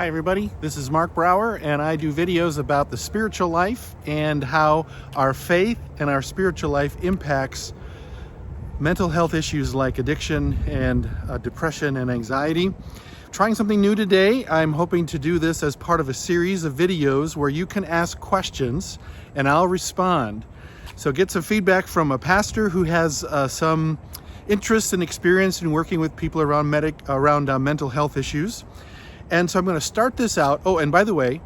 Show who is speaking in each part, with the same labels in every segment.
Speaker 1: Hi everybody, this is Mark Brower and I do videos about the spiritual life and how our faith and our spiritual life impacts mental health issues like addiction and depression and anxiety. Trying something new today. I'm hoping to do this as part of a series of videos where you can ask questions and I'll respond. So get some feedback from a pastor who has some interest and experience in working with people around mental health issues. And so I'm going to start this out. Oh, and by the way,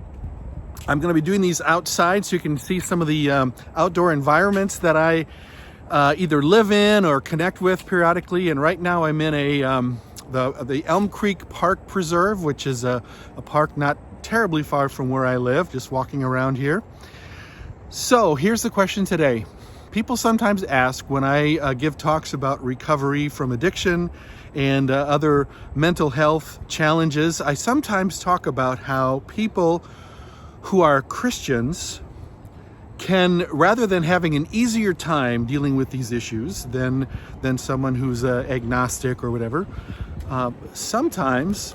Speaker 1: I'm going to be doing these outside so you can see some of the outdoor environments that I either live in or connect with periodically. And right now I'm in the Elm Creek Park Preserve, which is a park not terribly far from where I live, just walking around here. So here's the question today. People sometimes ask when I give talks about recovery from addiction and other mental health challenges, I sometimes talk about how people who are Christians can, rather than having an easier time dealing with these issues than someone who's agnostic or whatever, sometimes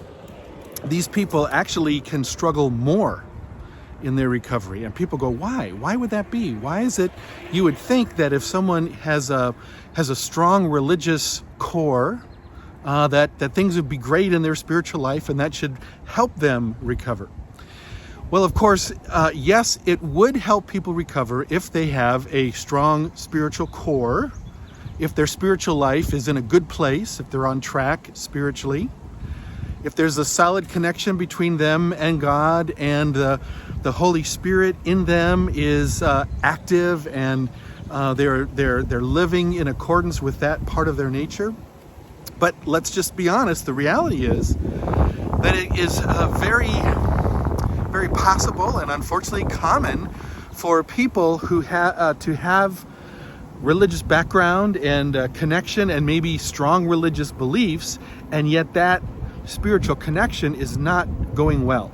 Speaker 1: these people actually can struggle more in their recovery. And people go, why? Why would that be? Why is it you would think that if someone has a strong religious core, that things would be great in their spiritual life and that should help them recover? Well, of course, yes, it would help people recover if they have a strong spiritual core, if their spiritual life is in a good place, if they're on track spiritually, if there's a solid connection between them and God and the Holy Spirit in them is active and they're living in accordance with that part of their nature. But let's just be honest, the reality is that it is very, very possible and unfortunately common for people who to have religious background and connection and maybe strong religious beliefs, and yet that spiritual connection is not going well.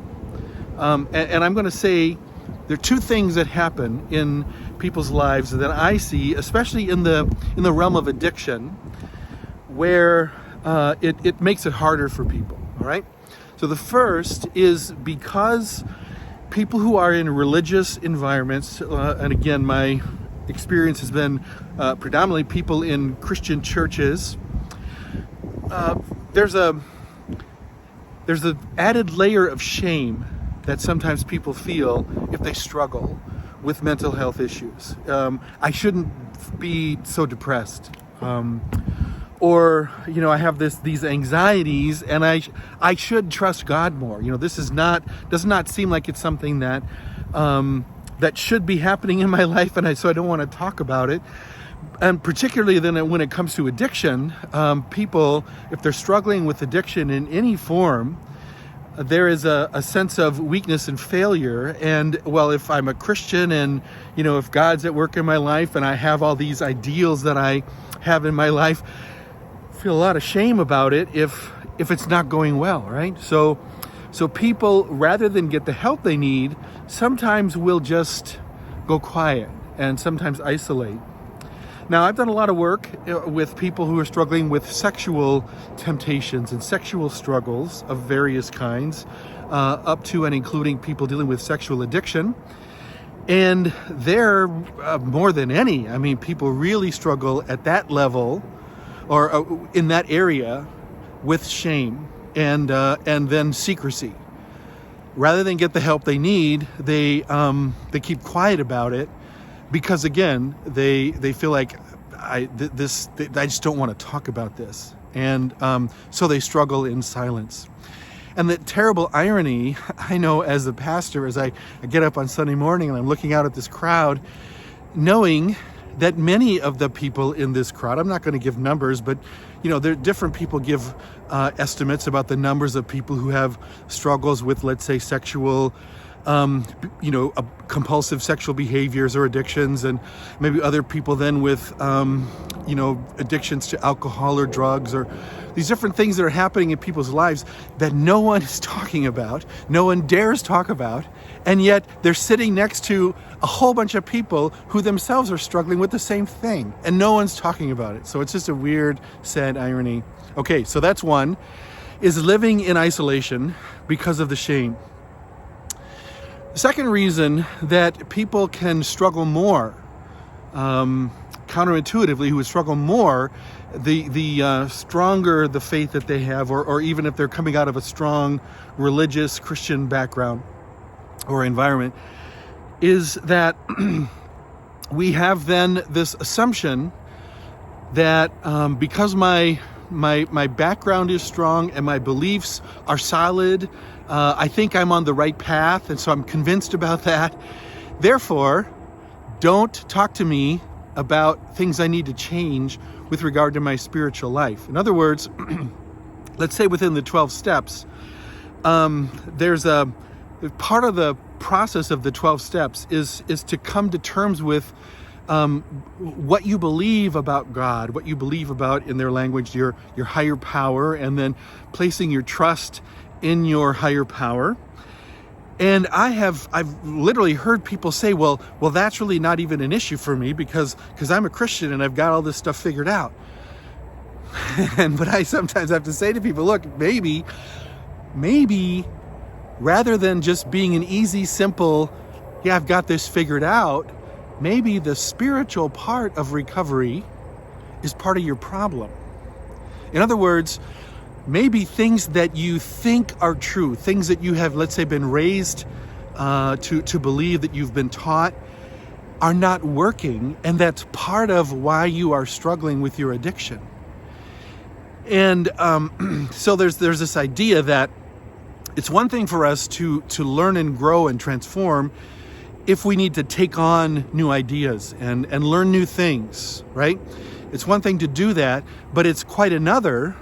Speaker 1: And I'm going to say there are two things that happen in people's lives that I see, especially in the realm of addiction, where it makes it harder for people. All right. So the first is because people who are in religious environments, and again, my experience has been predominantly people in Christian churches. There's an added layer of shame that sometimes people feel if they struggle with mental health issues. I shouldn't be so depressed. Or, I have these anxieties and I should trust God more. This does not seem like it's something that should be happening in my life, so I don't want to talk about it. And particularly then when it comes to addiction, people, if they're struggling with addiction in any form, there is a sense of weakness and failure. And well, if I'm a Christian and, if God's at work in my life and I have all these ideals that I have in my life, I feel a lot of shame about it if it's not going well, right? So people, rather than get the help they need, sometimes will just go quiet and sometimes isolate. Now, I've done a lot of work with people who are struggling with sexual temptations and sexual struggles of various kinds, up to and including people dealing with sexual addiction. And they're more than any. People really struggle at that level or in that area with shame and then secrecy. Rather than get the help they need, they keep quiet about it. Because again, they feel like I just don't want to talk about this, and so they struggle in silence. And the terrible irony, I know as a pastor, as I get up on Sunday morning and I'm looking out at this crowd, knowing that many of the people in this crowd, I'm not going to give numbers, but there different people give estimates about the numbers of people who have struggles with, let's say, sexual compulsive sexual behaviors or addictions, and maybe other people then with, addictions to alcohol or drugs or these different things that are happening in people's lives that no one is talking about, no one dares talk about, and yet they're sitting next to a whole bunch of people who themselves are struggling with the same thing, and no one's talking about it. So it's just a weird, sad irony. Okay, so that's one. is living in isolation because of the shame. The second reason that people can struggle more, counterintuitively, who would struggle more, the stronger the faith that they have, or even if they're coming out of a strong religious Christian background or environment, is that we have then this assumption that because my background is strong and my beliefs are solid, I think I'm on the right path, and so I'm convinced about that. Therefore, don't talk to me about things I need to change with regard to my spiritual life. In other words, let's say within the 12 steps, there's a part of the process of the 12 steps is to come to terms with what you believe about God, what you believe about, in their language, your higher power, and then placing your trust in your higher power. And I've literally heard people say, well, that's really not even an issue for me because I'm a Christian and I've got all this stuff figured out. But I sometimes have to say to people, look, maybe rather than just being an easy, simple, yeah, I've got this figured out, maybe the spiritual part of recovery is part of your problem. In other words, maybe things that you think are true, things that you have, let's say, been raised to believe, that you've been taught, are not working, and that's part of why you are struggling with your addiction. And so there's this idea that it's one thing for us to learn and grow and transform if we need to take on new ideas and learn new things, right? It's one thing to do that, but it's quite another,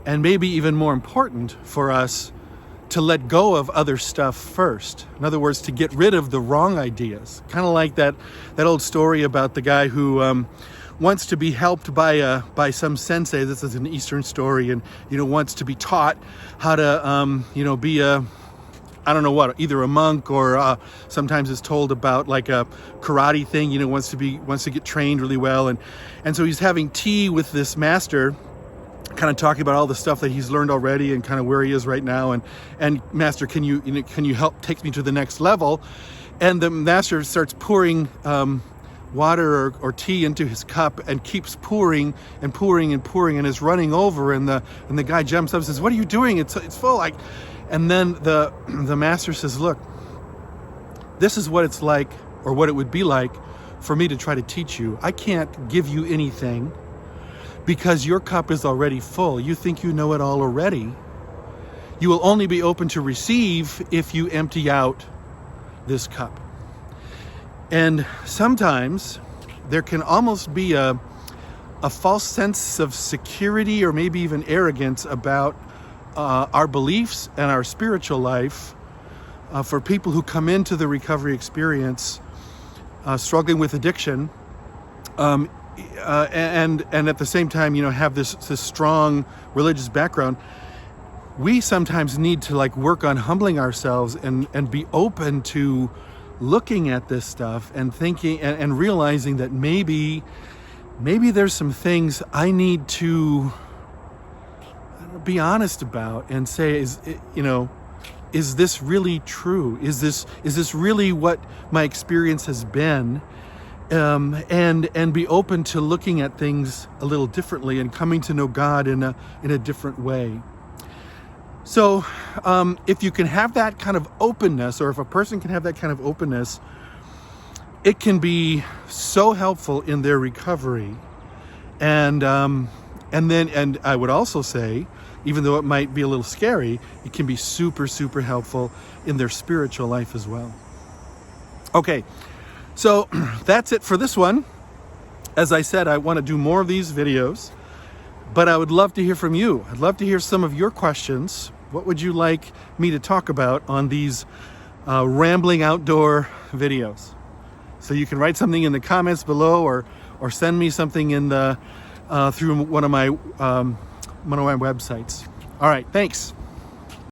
Speaker 1: and maybe even more important, for us to let go of other stuff first. In other words, to get rid of the wrong ideas. Kind of like that old story about the guy who wants to be helped by some sensei. This is an Eastern story, and wants to be taught how to be a, I don't know what, either a monk or sometimes it's told about like a karate thing. Wants to get trained really well, and so he's having tea with this master, kind of talking about all the stuff that he's learned already and kind of where he is right now. And master, can you help take me to the next level? And the master starts pouring water or tea into his cup and keeps pouring and pouring and pouring, and is running over. And the guy jumps up and says, "What are you doing? It's full." And then the master says, "Look, this is what it's like, or what it would be like for me to try to teach you. I can't give you anything because your cup is already full. You think you know it all already. You will only be open to receive if you empty out this cup." And sometimes there can almost be a false sense of security, or maybe even arrogance, about our beliefs and our spiritual life for people who come into the recovery experience struggling with addiction, and at the same time, have this strong religious background. We sometimes need to work on humbling ourselves and be open to looking at this stuff and thinking and realizing that maybe there's some things I need to be honest about and say, is this really true? Is this really what my experience has been? And be open to looking at things a little differently and coming to know God in a different way. So if you can have that kind of openness, or if a person can have that kind of openness, it can be so helpful in their recovery. And I would also say, even though it might be a little scary, it can be super, super helpful in their spiritual life as well. Okay, so that's it for this one. As I said, I want to do more of these videos, but I would love to hear from you. I'd love to hear some of your questions. What would you like me to talk about on these rambling outdoor videos? So you can write something in the comments below, or send me something in the through one of my websites. All right, thanks.